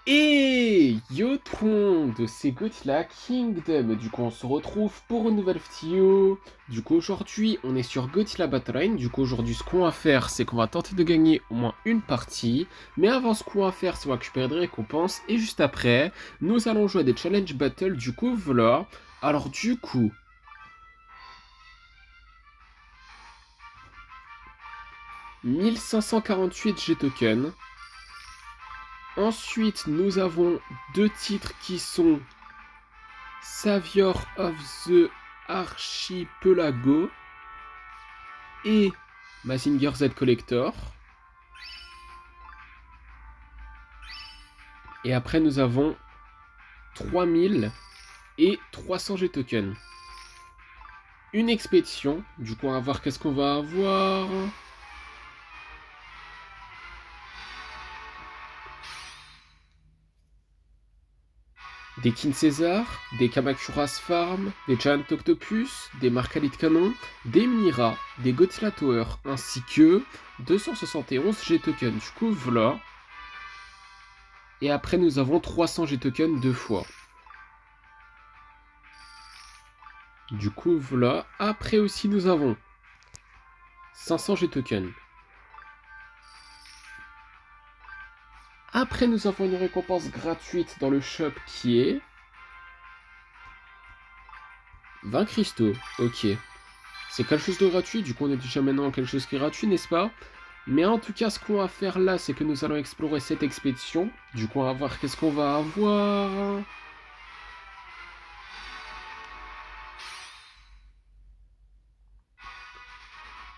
Et yo tout le monde, c'est Gothla Kingdom. Du coup, on se retrouve pour une nouvelle vidéo. Du coup, aujourd'hui, on est sur Gothla Battleline. Du coup, aujourd'hui, ce qu'on va faire, c'est qu'on va tenter de gagner au moins une partie. Mais avant, ce qu'on va faire, c'est qu'on va récupérer des récompenses. Et juste après, nous allons jouer à des challenge battles. Du coup, voilà. Alors, du coup, 1548 G-tokens. Ensuite, nous avons deux titres qui sont Savior of the Archipelago et Mazinger Z Collector. Et après, nous avons 3000 et 300 G-tokens. Une expédition. Du coup, on va voir qu'est-ce qu'on va avoir. Des King César, des Kamakuras Farm, des Giant Octopus, des Marcalit Canon, des Mira, des Godzilla Tower, ainsi que 271 G-tokens. Du coup, voilà. Et après, nous avons 300 G-tokens deux fois. Du coup, voilà. Après aussi, nous avons 500 G-tokens. Après, nous avons une récompense gratuite dans le shop qui est 20 cristaux. Ok. C'est quelque chose de gratuit, du coup on est déjà maintenant quelque chose qui est gratuit, n'est-ce pas? Mais en tout cas, ce qu'on va faire là, c'est que nous allons explorer cette expédition. Du coup, on va voir qu'est-ce qu'on va avoir.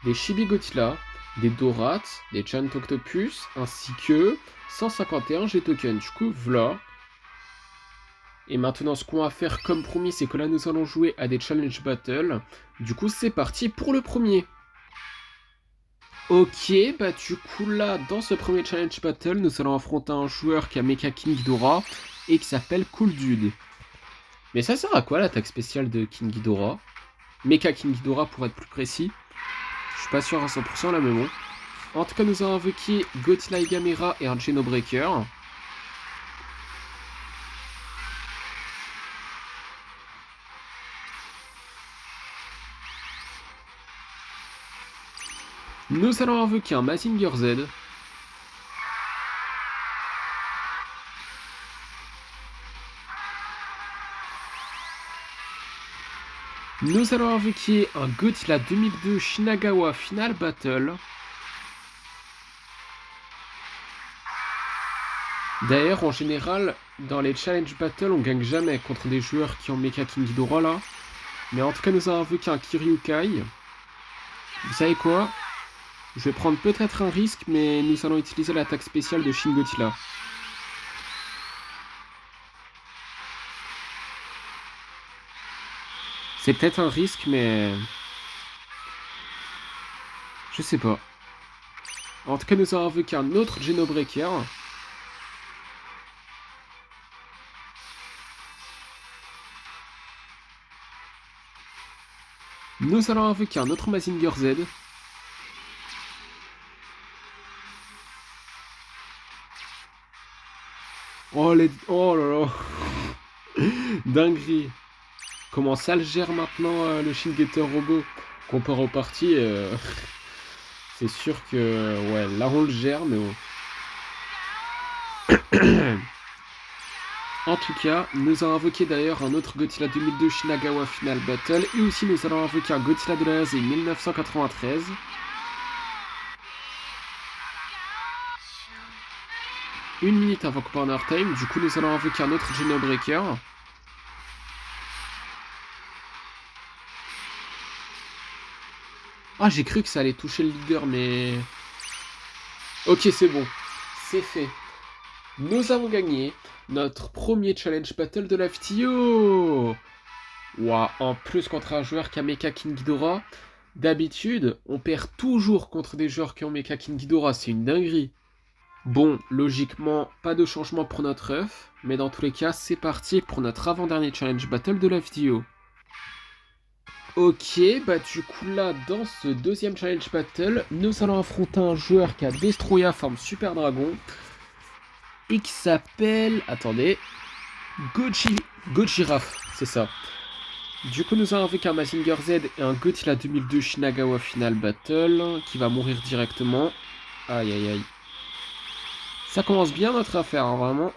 Des Chibi-Godzilla, des Dorats, des Giant Octopus, ainsi que 151 G-tokens. Du coup, voilà. Et maintenant, ce qu'on va faire comme promis, c'est que là, nous allons jouer à des challenge battles. Du coup, c'est parti pour le premier. Ok, bah du coup là, dans ce premier challenge battle, nous allons affronter un joueur qui a Mecha King Ghidorah et qui s'appelle Cool Dude. Mais ça sert à quoi l'attaque spéciale de King Ghidorah? Mecha King Ghidorah pour être plus précis. Je suis pas sûr à 100% là, mais bon. En tout cas, nous avons invoqué Godzilla Gamera et un Genobreaker. Nous allons invoquer un Mazinger Z. Nous allons invoquer un Godzilla 2002 Shinagawa Final Battle. D'ailleurs, en général, dans les challenge battles, on gagne jamais contre des joueurs qui ont Mecha King Ghidorah là. Mais en tout cas, nous avons invoqué un Kiryukai. Vous savez quoi? Je vais prendre peut-être un risque, mais nous allons utiliser l'attaque spéciale de Shin Godzilla. C'est peut-être un risque, mais... je sais pas. En tout cas, nous avons invoqué un autre Genobreaker. Nous allons invoquer un autre Mazinger Z. Oh, les... oh là là. Dinguerie. Comment ça le gère maintenant le Shin Getter Robot comparé aux parties c'est sûr que... ouais, là on le gère, mais bon. En tout cas, nous allons invoquer d'ailleurs un autre Godzilla 2002 Shinagawa Final Battle, et aussi nous allons invoquer un Godzilla de la Asie 1993. Une minute avant Corner Time, du coup nous allons invoquer un autre Genobreaker. Ah, j'ai cru que ça allait toucher le leader, mais... ok, c'est bon. C'est fait. Nous avons gagné notre premier challenge battle de la vidéo. Ouah, en plus contre un joueur qui a Mecha King Ghidorah. D'habitude, on perd toujours contre des joueurs qui ont Mecha King Ghidorah, c'est une dinguerie. Bon, logiquement, pas de changement pour notre œuf, mais dans tous les cas, c'est parti pour notre avant-dernier challenge battle de la vidéo. Ok, bah du coup là, dans ce deuxième challenge battle, nous allons affronter un joueur qui a Destroya forme Super Dragon. et qui s'appelle... Attendez. Gojiraf, c'est ça. Du coup, nous avons avec un Mazinger Z et un Godzilla 2002 Shinagawa Final Battle qui va mourir directement. Aïe aïe aïe. Ça commence bien notre affaire, hein, vraiment.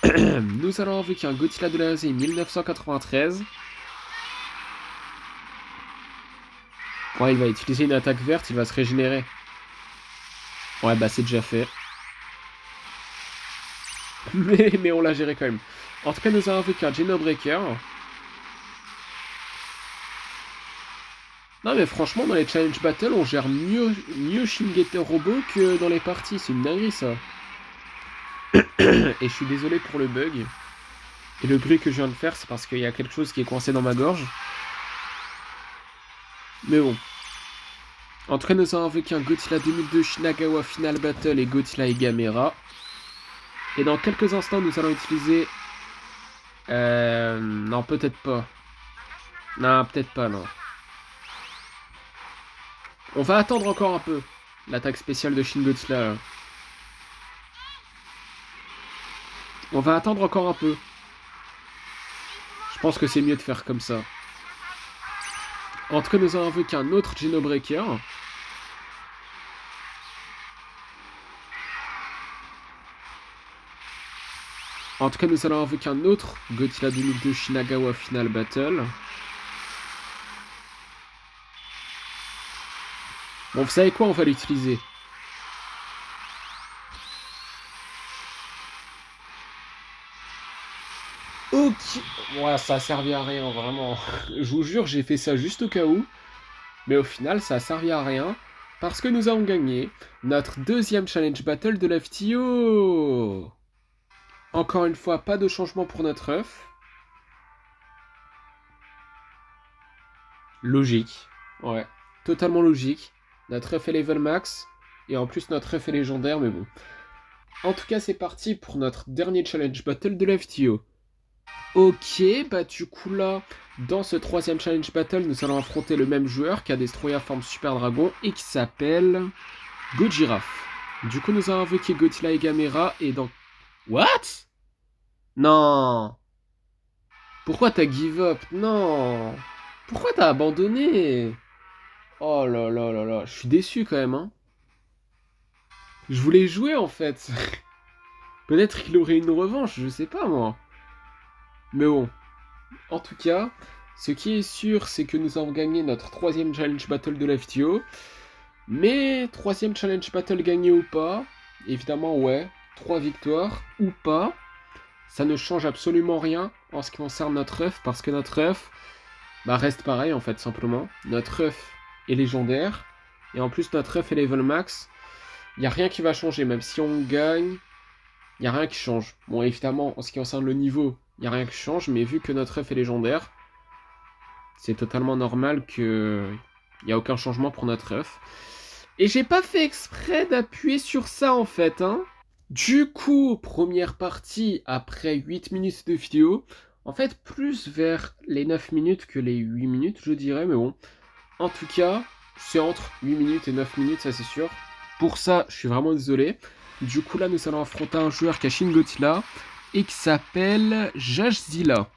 Nous allons avec un Godzilla de la série 1993. Ouais, il va utiliser une attaque verte, il va se régénérer. Ouais, bah c'est déjà fait. mais on l'a géré quand même. En tout cas, nous avons avec un Genobreaker. Non mais franchement, dans les Challenge Battle, on gère mieux Shingete Robot que dans les parties. C'est une dinguerie, ça. Et je suis désolé pour le bug. Et le bruit que je viens de faire, c'est parce qu'il y a quelque chose qui est coincé dans ma gorge. Mais bon. En tout cas, nous avons avec un Godzilla 2002 Shinagawa Final Battle et Godzilla et Gamera. Et dans quelques instants, nous allons utiliser... Non, peut-être pas. Non, peut-être pas, non. On va attendre encore un peu. L'attaque spéciale de Shin Godzilla. Là. On va attendre encore un peu. Je pense que c'est mieux de faire comme ça. En tout cas, nous avons avec un autre Genobreaker. En tout cas, nous allons avec un autre Godzilla 2002 Shinagawa Final Battle. Bon, vous savez quoi, on va l'utiliser. Ok. Ouais, ça a servi à rien, vraiment. Je vous jure, j'ai fait ça juste au cas où. Mais au final, ça a servi à rien. Parce que nous avons gagné notre deuxième challenge battle de la FTO. Encore une fois, pas de changement pour notre œuf. Logique. Ouais, totalement logique. Notre œuf est level max. Et en plus, notre œuf est légendaire, mais bon. En tout cas, c'est parti pour notre dernier challenge battle de la FTO. Ok, bah du coup là, dans ce troisième challenge battle, nous allons affronter le même joueur qui a destroyé la forme Super Dragon et qui s'appelle Gojiraf. Du coup, nous allons invoquer Godzilla et Gamera et dans... What? Non. Pourquoi t'as give up? Non. Pourquoi t'as abandonné? Oh là là là là, je suis déçu quand même, hein. Je voulais jouer en fait. Peut-être qu'il aurait une revanche, je sais pas moi. Mais bon, en tout cas, ce qui est sûr, c'est que nous avons gagné notre troisième challenge battle de la FTO. Mais troisième challenge battle gagné ou pas, évidemment ouais, 3 victoires ou pas, ça ne change absolument rien en ce qui concerne notre œuf, parce que notre œuf reste pareil en fait simplement. Notre œuf est légendaire, et en plus notre œuf est level max, il n'y a rien qui va changer, même si on gagne, il n'y a rien qui change. Bon évidemment, en ce qui concerne le niveau, il n'y a rien qui change, mais vu que notre œuf est légendaire, c'est totalement normal qu'il n'y a aucun changement pour notre œuf. Et j'ai pas fait exprès d'appuyer sur ça en fait, hein. Du coup, première partie après 8 minutes de vidéo. En fait, plus vers les 9 minutes que les 8 minutes, je dirais, mais bon. En tout cas, c'est entre 8 minutes et 9 minutes, ça c'est sûr. Pour ça, je suis vraiment désolé. Du coup, là, nous allons affronter un joueur qui a Shin Godzilla et qui s'appelle Jashzilla.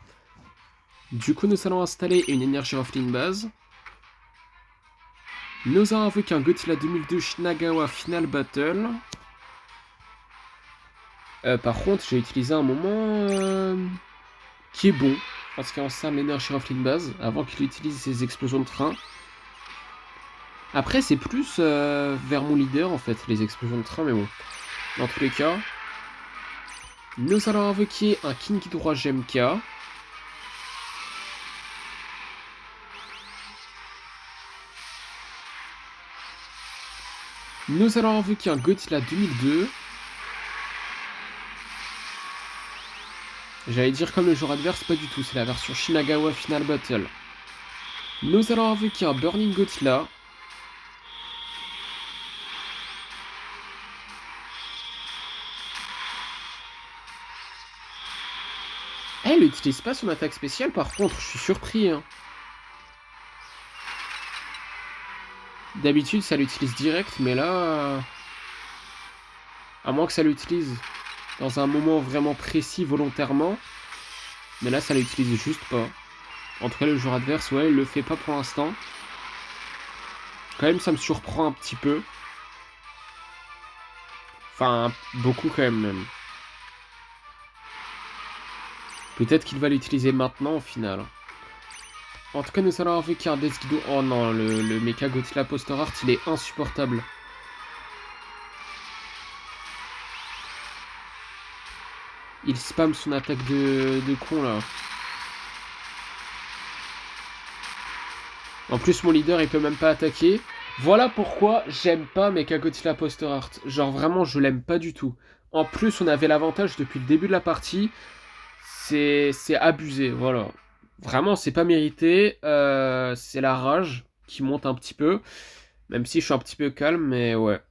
Du coup, nous allons installer une énergie Rafting base. Nous avons avec un Godzilla 2002 Shinagawa Final Battle. Par contre, j'ai utilisé un moment qui est bon. Parce qu'il concerne l'énergie Rafting base avant qu'il utilise ses explosions de train. Après, c'est plus vers mon leader en fait, les explosions de train, mais bon. Dans tous les cas, nous allons invoquer un King Ghidorah GMK. Nous allons invoquer un Godzilla 2002. J'allais dire comme le joueur adverse, pas du tout, c'est la version Shinagawa Final Battle. Nous allons invoquer un Burning Godzilla. Elle n'utilise pas son attaque spéciale, par contre, je suis surpris. Hein. D'habitude, ça l'utilise direct, mais là... À moins que ça l'utilise dans un moment vraiment précis, volontairement. Mais là, ça l'utilise juste pas. En tout cas, le joueur adverse, ouais, il le fait pas pour l'instant. Quand même, ça me surprend un petit peu. Enfin, beaucoup quand même. Peut-être qu'il va l'utiliser maintenant, au final. En tout cas, nous allons avec un Deathguido. Oh non, le Mecha Godzilla Poster Art, il est insupportable. Il spam son attaque de con, là. En plus, mon leader, il peut même pas attaquer. Voilà pourquoi j'aime pas Mecha Godzilla Poster Art. Genre, vraiment, je l'aime pas du tout. En plus, on avait l'avantage depuis le début de la partie. C'est abusé, voilà. Vraiment, c'est pas mérité. C'est la rage qui monte un petit peu. Même si je suis un petit peu calme, mais ouais.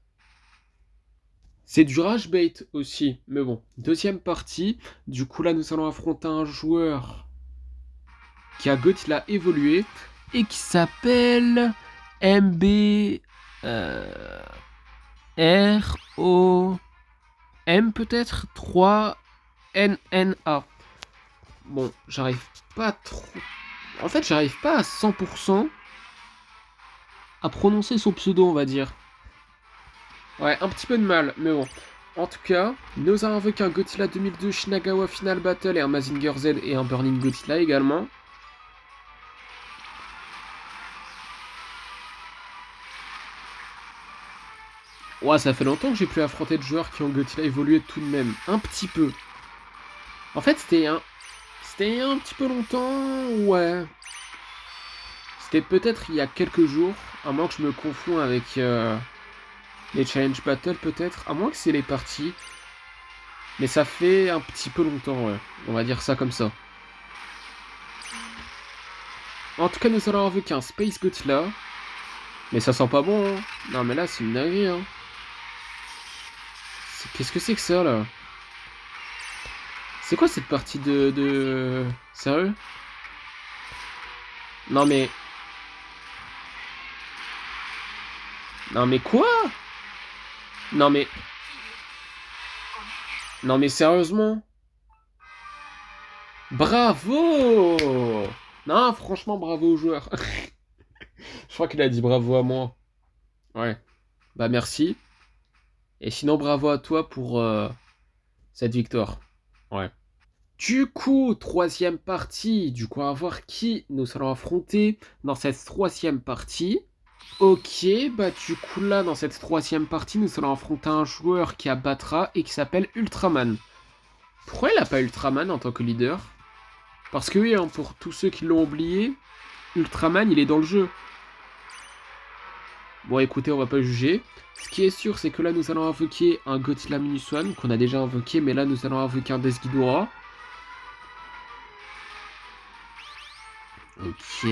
C'est du rage bait aussi. Mais bon, deuxième partie. Du coup, là, nous allons affronter un joueur qui a Godzilla évolué et qui s'appelle MB ROM peut-être 3NNA. Bon, j'arrive pas trop. En fait, j'arrive pas à 100% à prononcer son pseudo, on va dire. Ouais, un petit peu de mal, mais bon. En tout cas, nous avons avec un Godzilla 2002 Shinagawa Final Battle et un Mazinger Z et un Burning Godzilla également. Ouais, ça fait longtemps que j'ai plus affronté de joueurs qui ont Godzilla évolué tout de même. Un petit peu. En fait, c'était un petit peu longtemps, ouais. C'était peut-être il y a quelques jours, à moins que je me confonds avec les Challenge Battle peut-être, à moins que c'est les parties. Mais ça fait un petit peu longtemps, ouais. On va dire ça comme ça. En tout cas, nous allons avec un Space Godzilla. Mais ça sent pas bon, hein. Non, mais là, c'est une dinguerie, hein. Qu'est-ce que c'est que ça, là? C'est quoi cette partie de... Sérieux? Non, mais... Non, mais quoi? Non, mais... Non, mais sérieusement? Bravo! Non, franchement, bravo aux joueurs. Je crois qu'il a dit bravo à moi. Ouais. Bah, merci. Et sinon, bravo à toi pour cette victoire. Ouais. Du coup, troisième partie. Du coup, on va voir qui nous allons affronter dans cette troisième partie. Ok, bah du coup là, dans cette troisième partie, nous allons affronter un joueur qui abattra et qui s'appelle Ultraman. Pourquoi il n'a pas Ultraman en tant que leader? Parce que oui, hein, pour tous ceux qui l'ont oublié, Ultraman, il est dans le jeu. Bon, écoutez, on va pas juger. Ce qui est sûr, c'est que là, nous allons invoquer un Godzilla Minus One, qu'on a déjà invoqué, mais là, nous allons invoquer un Death Ghidorah. Ok.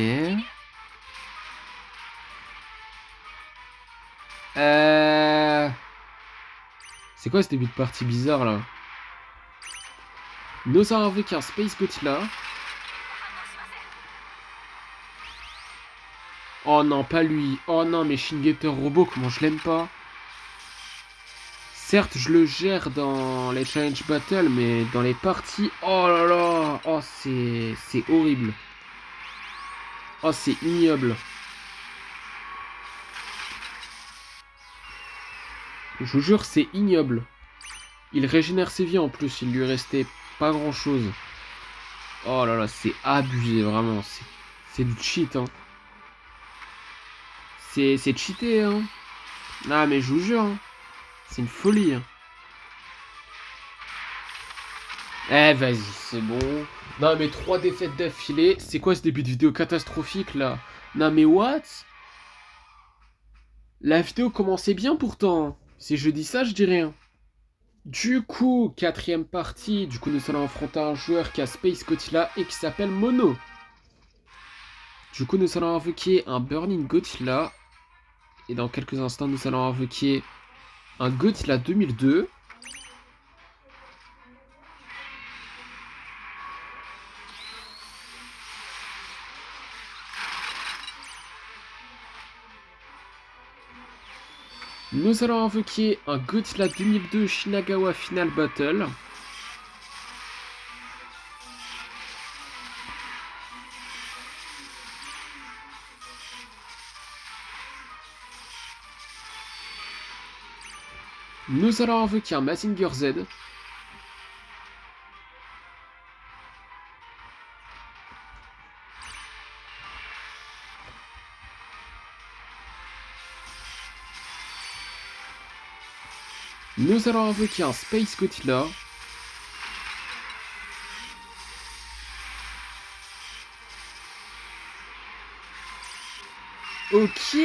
C'est quoi ce début de partie bizarre, là? Nous allons invoquer un Space Godzilla. Oh non, pas lui. Oh non, mais Shin Getter Robot, comment je l'aime pas. Certes, je le gère dans les Challenge Battle, mais dans les parties... Oh là là. Oh, c'est horrible. Oh, c'est ignoble. Je vous jure, c'est ignoble. Il régénère ses vies en plus, il lui restait pas grand chose. Oh là là, c'est abusé, vraiment. C'est du cheat, hein. C'est cheaté, hein. Ah, mais je vous jure, hein. C'est une folie, hein. Eh, vas-y, c'est bon. Non, mais 3 défaites d'affilée. C'est quoi ce début de vidéo catastrophique, là? Non, mais what? La vidéo commençait bien, pourtant. Si je dis ça, je dis rien. Du coup, quatrième partie. Du coup, nous allons affronter un joueur qui a Space Godzilla et qui s'appelle Mono. Du coup, nous allons invoquer un Burning Godzilla. Et dans quelques instants, nous allons invoquer un Godzilla 2002. Nous allons invoquer un Godzilla 2002 Shinagawa Final Battle. Nous allons invoquer un Mazinger Z. Nous allons invoquer un Space Godzilla. Ok,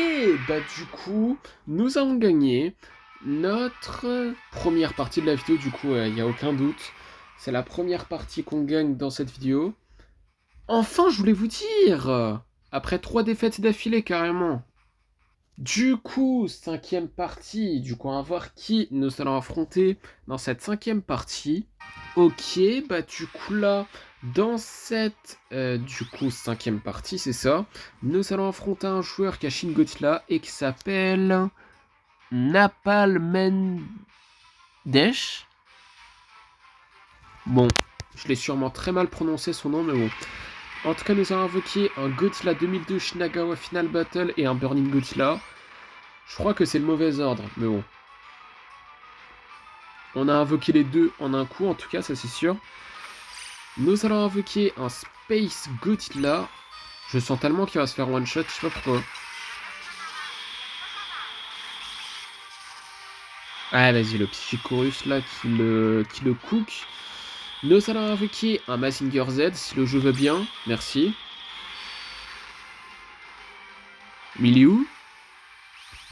bah du coup, nous avons gagné notre première partie de la vidéo, du coup, il n'y a aucun doute. C'est la première partie qu'on gagne dans cette vidéo. Enfin, je voulais vous dire, après 3 défaites d'affilée, carrément. Du coup, cinquième partie, du coup, on va voir qui nous allons affronter dans cette cinquième partie. Ok, bah du coup là, dans cette cinquième partie, c'est ça, nous allons affronter un joueur qui a Shin Godzilla et qui s'appelle Napal Mendesh. Bon, je l'ai sûrement très mal prononcé son nom, mais bon. En tout cas, nous allons invoquer un Godzilla 2002 Shinagawa Final Battle et un Burning Godzilla. Je crois que c'est le mauvais ordre, mais bon. On a invoqué les deux en un coup, en tout cas, ça c'est sûr. Nous allons invoquer un Space Godzilla. Je sens tellement qu'il va se faire one shot, je sais pas pourquoi. Ah vas-y, le Psychorus là qui le cook. Nous allons invoquer un Mazinger Z si le jeu veut bien, merci. Milieu.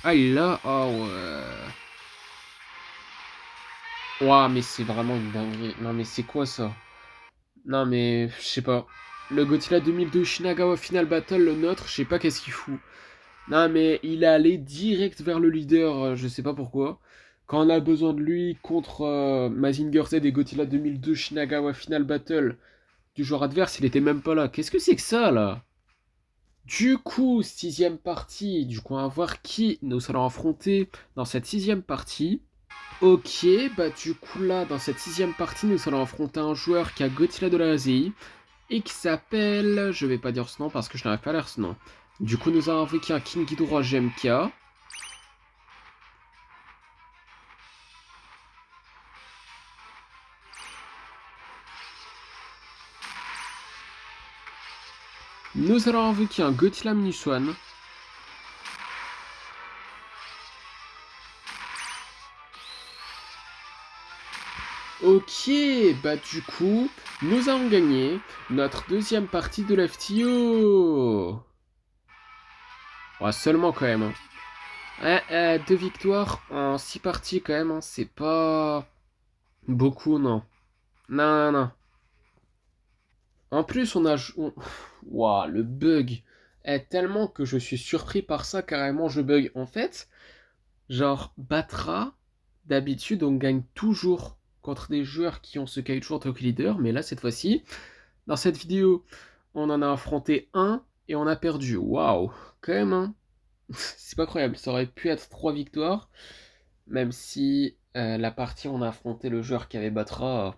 Ah il est là, oh ouais. Ouah mais c'est vraiment une dinguerie. Non mais c'est quoi ça? Non mais je sais pas. Le Godzilla 2002 Shinagawa Final Battle, le nôtre, je sais pas qu'est-ce qu'il fout. Non, mais il est allé direct vers le leader, je sais pas pourquoi. Quand on a besoin de lui contre Mazinger Z et Godzilla 2002 Shinagawa Final Battle du joueur adverse, il était même pas là. Qu'est-ce que c'est que ça, là? Du coup, sixième partie. Du coup, on va voir qui nous allons affronter dans cette sixième partie. Ok, bah du coup là, dans cette sixième partie, nous allons affronter un joueur qui a Godzilla de la ASI et qui s'appelle... Je vais pas dire ce nom parce que je n'arrive pas à lire ce nom. Du coup, nous avons invoqué un King Ghidorah GMK. Nous allons invoquer un Godzilla Minuswan. Ok, bah du coup, nous avons gagné notre deuxième partie de l'FTO. Ouais, seulement quand même. Hein. 2 victoires en 6 parties quand même, hein. C'est pas beaucoup, non. Non, non, non. En plus, on a... Waouh, le bug est tellement que je suis surpris par ça, carrément je bug. En fait, genre, Batra, d'habitude, on gagne toujours contre des joueurs qui ont ce toujours talk leader, mais là, cette fois-ci, dans cette vidéo, on en a affronté un et on a perdu. Waouh, quand même, hein. C'est pas croyable, ça aurait pu être 3 victoires, même si la partie on a affronté le joueur qui avait Batra.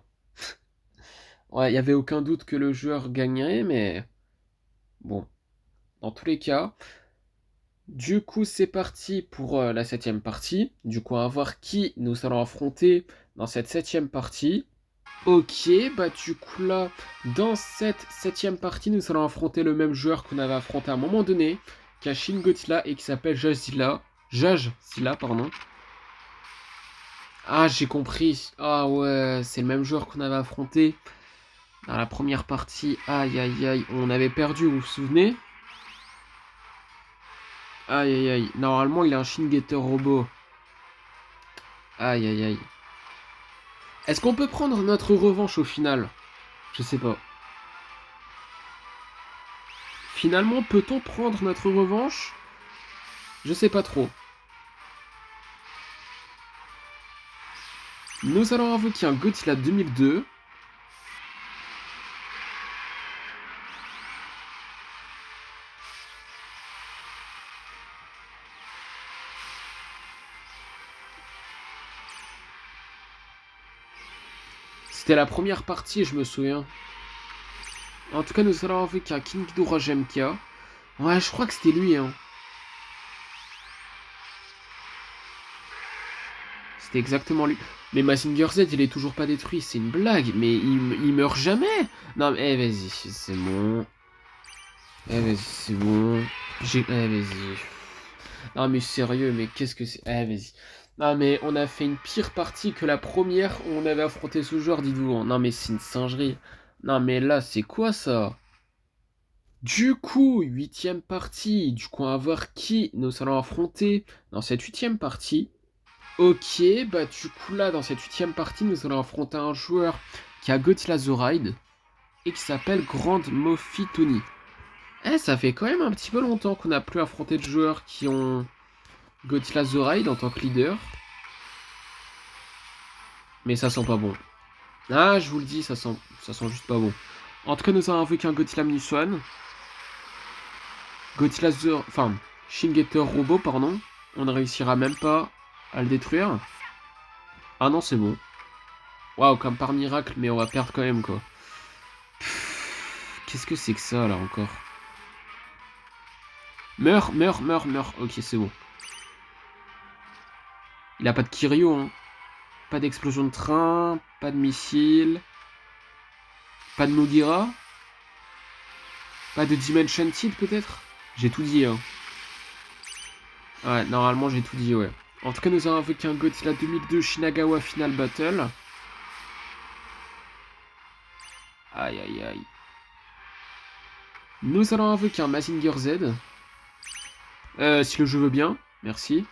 Ouais, il n'y avait aucun doute que le joueur gagnerait, mais bon, dans tous les cas. Du coup, c'est parti pour la septième partie. Du coup, on va voir qui nous allons affronter dans cette septième partie. Ok, bah du coup là, dans cette septième partie, nous allons affronter le même joueur qu'on avait affronté à un moment donné, qui a Shin Godzilla et qui s'appelle Jajzilla, pardon. Ah, j'ai compris. Ah ouais, c'est le même joueur qu'on avait affronté dans la première partie. Aïe aïe aïe, on avait perdu, vous vous souvenez? Aïe aïe aïe, normalement il a un Shin Getter robot. Aïe aïe aïe. Est-ce qu'on peut prendre notre revanche au final? Je sais pas. Finalement, peut-on prendre notre revanche? Je sais pas trop. Nous allons invoquer un Godzilla 2002. C'était la première partie, je me souviens. En tout cas, nous allons avec un King Ghidorah GMK. Ouais, je crois que c'était lui, hein. C'était exactement lui. Mais Mazinger Z, il est toujours pas détruit, c'est une blague. Mais il meurt jamais. Non, mais vas-y, c'est bon. Vas-y, c'est bon. Vas-y. Non, mais sérieux, mais qu'est-ce que c'est? Vas-y. Non, mais on a fait une pire partie que la première où on avait affronté ce joueur, dites-vous. Non, mais c'est une singerie. Non, mais là, c'est quoi ça? Du coup, huitième partie. Du coup, on va voir qui nous allons affronter dans cette huitième partie. Ok, bah du coup là, dans cette huitième partie, nous allons affronter un joueur qui a Godzilla The Ride et qui s'appelle Grand Moffy Tony. Ça fait quand même un petit peu longtemps qu'on n'a plus affronté de joueurs qui ont Godzilla The Ride en tant que leader. Mais ça sent pas bon. Ah, je vous le dis, ça sent juste pas bon. En tout cas, nous avons invoqué un Godzilla Minus One. Godzilla The... Enfin, Shin-Getter Robot, pardon. On ne réussira même pas à le détruire. Ah non, c'est bon. Waouh, comme par miracle, mais on va perdre quand même, quoi. Qu'est-ce que c'est que ça, là, encore? Meurs, meurs, meurs, meurs. Ok, c'est bon. Il a pas de Kiryu, hein. Pas d'explosion de train, pas de missile, pas de Mugira, pas de Dimension Seed, peut-être? J'ai tout dit, hein. Ouais, normalement, j'ai tout dit, ouais. En tout cas, nous avons invoqué un Godzilla 2002 Shinagawa Final Battle. Aïe, aïe, aïe. Nous allons invoquer un Mazinger Z. Si le jeu veut bien, merci.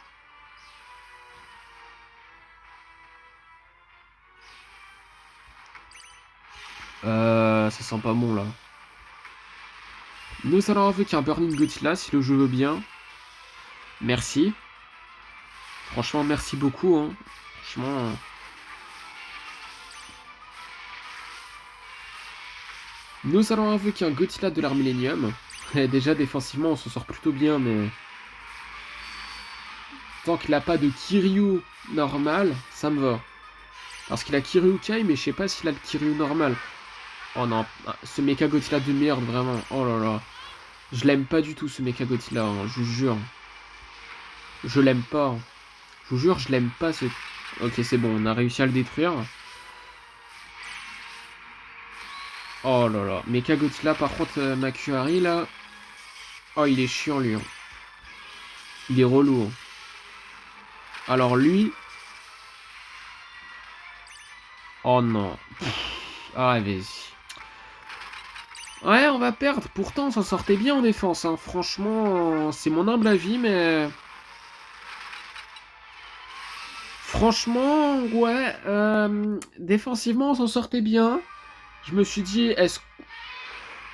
Ça sent pas bon, là. Nous allons invoquer un Burning Godzilla, si le jeu veut bien. Merci. Franchement, merci beaucoup, hein. Franchement... Nous allons invoquer un Godzilla de l'art Millennium. Déjà, défensivement, on s'en sort plutôt bien, mais... Tant qu'il n'a pas de Kiryu normal, ça me va. Parce qu'il a Kiryu Kai, mais je sais pas s'il a le Kiryu normal. Oh non, ce Mecha Godzilla de merde, vraiment. Oh là là. Je l'aime pas du tout, ce Mecha Godzilla, hein, je vous jure. Je l'aime pas. Je vous jure, je l'aime pas, ce... Ok, c'est bon, on a réussi à le détruire. Oh là là. Mecha Godzilla, par contre, Makuhari, là... Oh, il est chiant, lui. Hein. Il est relou. Hein. Alors, lui... Oh non. Ah, vas-y. Ouais, on va perdre. Pourtant, on s'en sortait bien en défense. Hein. Franchement, c'est mon humble avis, mais... Franchement, ouais. Défensivement, on s'en sortait bien. Je me suis dit, est-ce...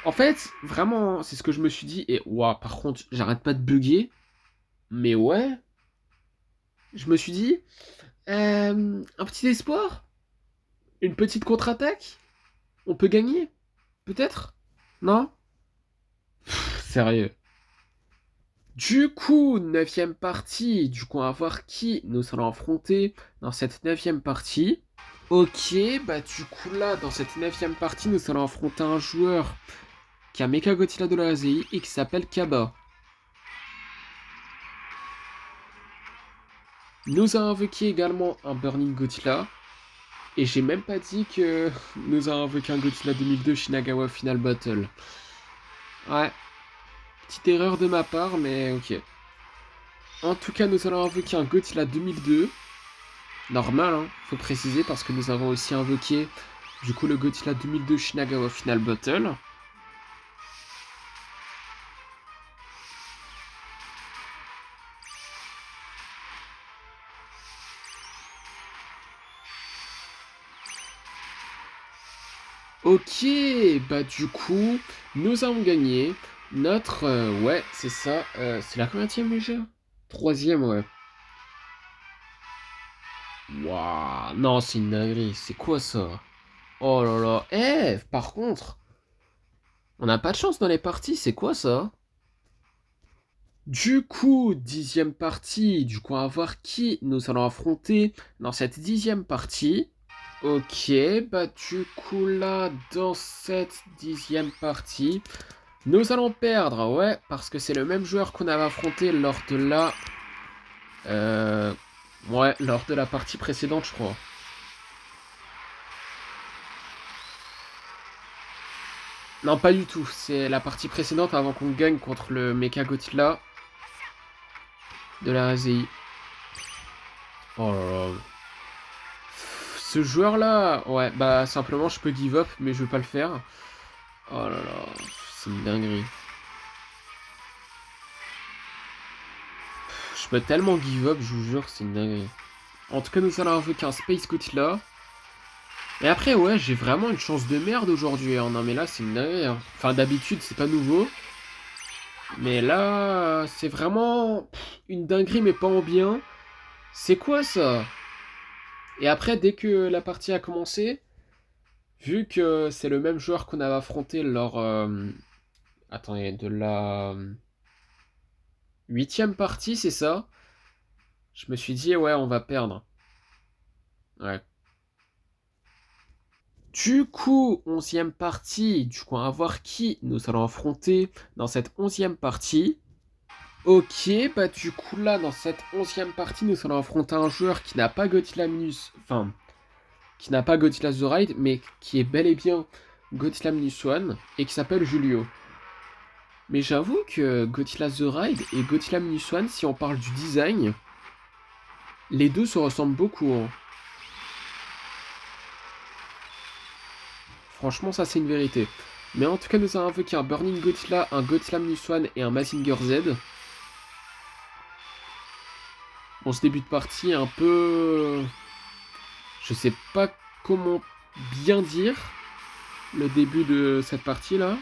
En fait, vraiment, c'est ce que je me suis dit. Et, ouah, par contre, j'arrête pas de bugger. Mais ouais. Je me suis dit, un petit espoir? Une petite contre-attaque? On peut gagner? Peut-être? Non? Sérieux. Du coup, neuvième partie. Du coup, on va voir qui nous allons affronter dans cette neuvième partie. Ok, bah du coup là, dans cette neuvième partie, nous allons affronter un joueur qui a Mecha Godzilla de la ASI et qui s'appelle Kaba. Nous avons invoqué également un Burning Godzilla. Et j'ai même pas dit que nous avons invoqué un Godzilla 2002 Shinagawa Final Battle. Ouais. Petite erreur de ma part, mais ok. En tout cas, nous allons invoquer un Godzilla 2002. Normal, hein, faut préciser, parce que nous avons aussi invoqué, du coup, le Godzilla 2002 Shinagawa Final Battle. Ok, bah du coup, nous avons gagné notre... ouais, c'est ça. C'est la combienième déjà? Troisième, ouais. Waouh, non, c'est une dinguerie. C'est quoi ça? Oh là là. Par contre, on n'a pas de chance dans les parties. C'est quoi ça? Du coup, dixième partie. Du coup, on va voir qui nous allons affronter dans cette dixième partie. Ok, bah du coup là, dans cette 10e partie, nous allons perdre, ouais, parce que c'est le même joueur qu'on avait affronté lors de la... Euh, ouais, lors de la partie précédente, je crois. Non, pas du tout, c'est la partie précédente avant qu'on gagne contre le Mecha Godzilla de la RSI. Oh là là. Ce joueur-là, ouais, bah simplement je peux give up, mais je veux pas le faire. Oh là là, c'est une dinguerie. Je peux tellement give up, je vous jure, c'est une dinguerie. En tout cas, nous allons avec un Space Godzilla. Et après, ouais, j'ai vraiment une chance de merde aujourd'hui. Hein. Non, mais là, c'est une dinguerie. Hein. Enfin, d'habitude, c'est pas nouveau. Mais là, c'est vraiment une dinguerie, mais pas en bien. C'est quoi ça? Et après, dès que la partie a commencé, vu que c'est le même joueur qu'on avait affronté lors... attendez, de la 8e partie, c'est ça? Je me suis dit, ouais, on va perdre. Ouais. Du coup, 11e partie, du coup, on va voir qui nous allons affronter dans cette 11e partie. Ok, bah du coup là, dans cette 11e partie, nous allons affronter un joueur qui n'a pas Godzilla Minus... Enfin, qui n'a pas Godzilla The Ride, mais qui est bel et bien Godzilla Minus One, et qui s'appelle Julio. Mais j'avoue que Godzilla The Ride et Godzilla Minus One, si on parle du design, les deux se ressemblent beaucoup. Hein. Franchement, ça c'est une vérité. Mais en tout cas, nous avons invoqué un Burning Godzilla, un Godzilla Minus One et un Mazinger Z. Bon, ce début de partie est un peu... Je sais pas comment bien dire le début de cette partie-là.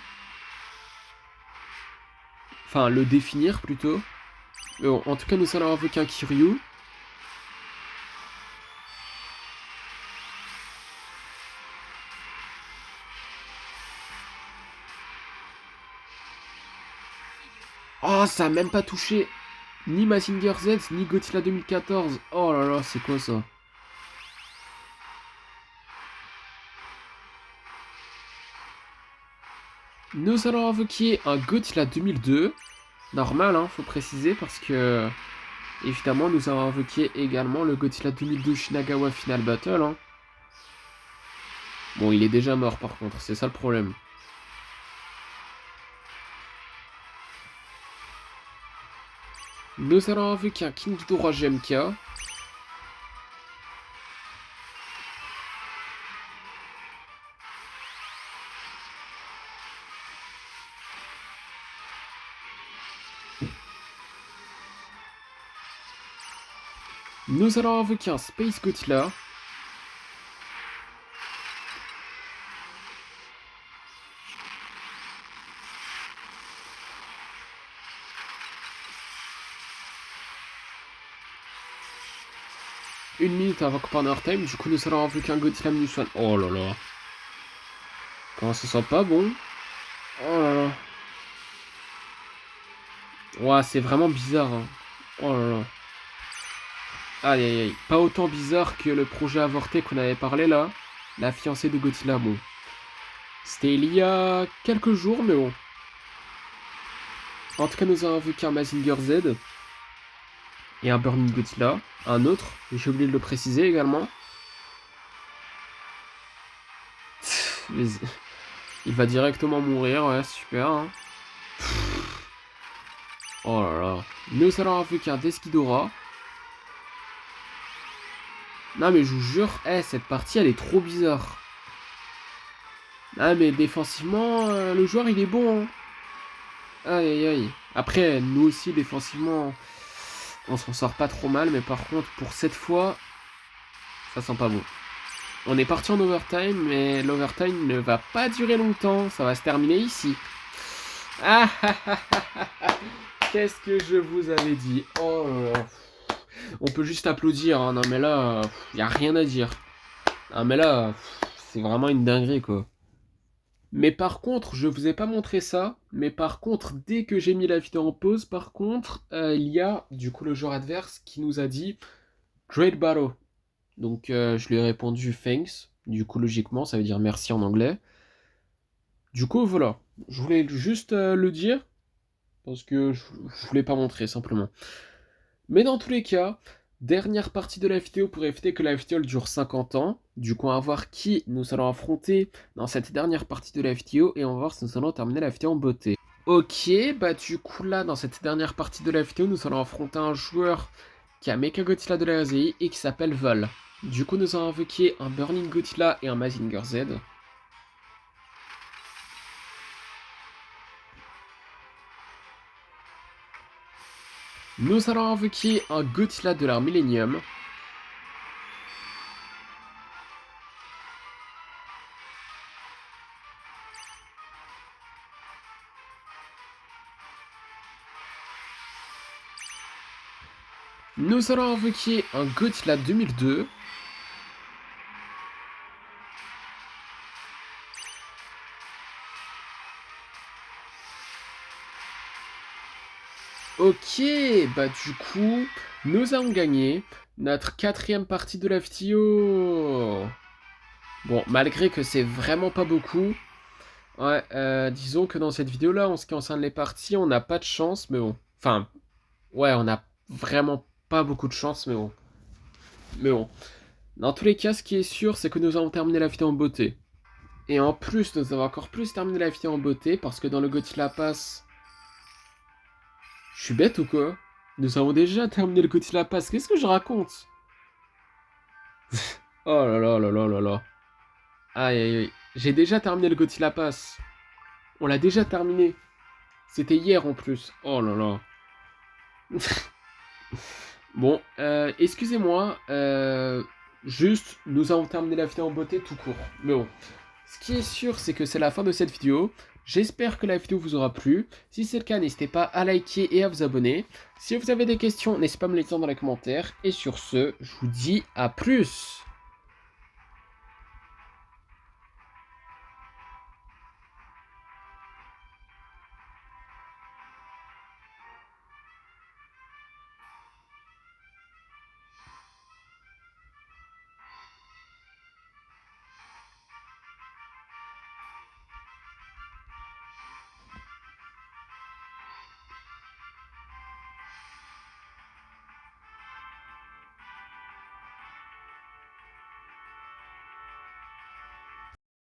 Enfin, le définir plutôt. Mais bon, en tout cas, nous allons invoquer un Kiryu. Oh, ça a même pas touché ni Mazinger Z, ni Godzilla 2014. Oh là là, c'est quoi ça? Nous allons invoquer un Godzilla 2002. Normal, hein, faut préciser, parce que... Évidemment, nous allons invoqué également le Godzilla 2002 Shinagawa Final Battle. Hein. Bon, il est déjà mort par contre, c'est ça le problème. Nous allons invoquer un King Ghidorah GMK. Nous allons invoquer un Space Godzilla. Une minute avant Partner Time, du coup nous allons invoquer un Godzilla Minus One. Oh là là. Comment ça sent pas bon? Oh là là. Ouais, c'est vraiment bizarre. Hein. Oh là là. Aïe aïe aïe. Pas autant bizarre que le projet avorté qu'on avait parlé là. La fiancée de Godzilla, bon. C'était il y a quelques jours, mais bon. En tout cas, nous avons invoqué un Mazinger Z. Et un Burning Godzilla. Un autre. Et j'ai oublié de le préciser également. Il va directement mourir, ouais, super. Hein. Oh là là. Nous allons invoquer un Deskidora. Non mais je vous jure, cette partie elle est trop bizarre. Ah mais défensivement, le joueur il est bon. Hein. Aïe aïe aïe. Après, nous aussi défensivement, on s'en sort pas trop mal. Mais par contre, pour cette fois, ça sent pas bon. On est parti en overtime, mais l'overtime ne va pas durer longtemps. Ça va se terminer ici. Ah ah ah ah ah. Qu'est-ce que je vous avais dit? Oh là là. On peut juste applaudir. Hein. Non mais là, y a rien à dire. Non mais là, c'est vraiment une dinguerie quoi. Mais par contre, je vous ai pas montré ça, mais par contre, dès que j'ai mis la vidéo en pause, par contre, il y a du coup le joueur adverse qui nous a dit Great Battle. Donc je lui ai répondu thanks. Du coup, logiquement, ça veut dire merci en anglais. Du coup, voilà. Je voulais juste le dire parce que je voulais pas montrer simplement. Mais dans tous les cas, dernière partie de la vidéo pour éviter que la vidéo dure 50 ans. Du coup, on va voir qui nous allons affronter dans cette dernière partie de la vidéo et on va voir si nous allons terminer la vidéo en beauté. Ok, bah du coup là, dans cette dernière partie de la vidéo, nous allons affronter un joueur qui a Mechagodzilla de la RZI et qui s'appelle Vol. Du coup, nous allons invoquer un Burning Godzilla et un Mazinger Z. Nous allons invoquer un Godzilla de l'ère Millennium. Nous allons invoquer un Godzilla 2002. Ok, bah du coup, nous avons gagné notre 4e partie de la vidéo. Bon, malgré que c'est vraiment pas beaucoup. Ouais, disons que dans cette vidéo-là, en ce qui concerne les parties, on n'a pas de chance, mais bon. Enfin, ouais, on n'a vraiment pas beaucoup de chance, mais bon. Mais bon. Dans tous les cas, ce qui est sûr, c'est que nous avons terminé la vidéo en beauté. Et en plus, nous avons encore plus terminé la vidéo en beauté, parce que dans le Godzilla Pass... Je suis bête ou quoi? Nous avons déjà terminé le Godzilla Pass, qu'est-ce que je raconte? Oh là là là là là là. Aïe aïe aïe. J'ai déjà terminé le Godzilla Pass. On l'a déjà terminé. C'était hier en plus. Oh là là. Bon, excusez-moi. Juste, nous avons terminé la vidéo en beauté tout court. Mais bon. Ce qui est sûr, c'est que c'est la fin de cette vidéo. J'espère que la vidéo vous aura plu. Si c'est le cas, n'hésitez pas à liker et à vous abonner. Si vous avez des questions, n'hésitez pas à me les dire dans les commentaires. Et sur ce, je vous dis à plus.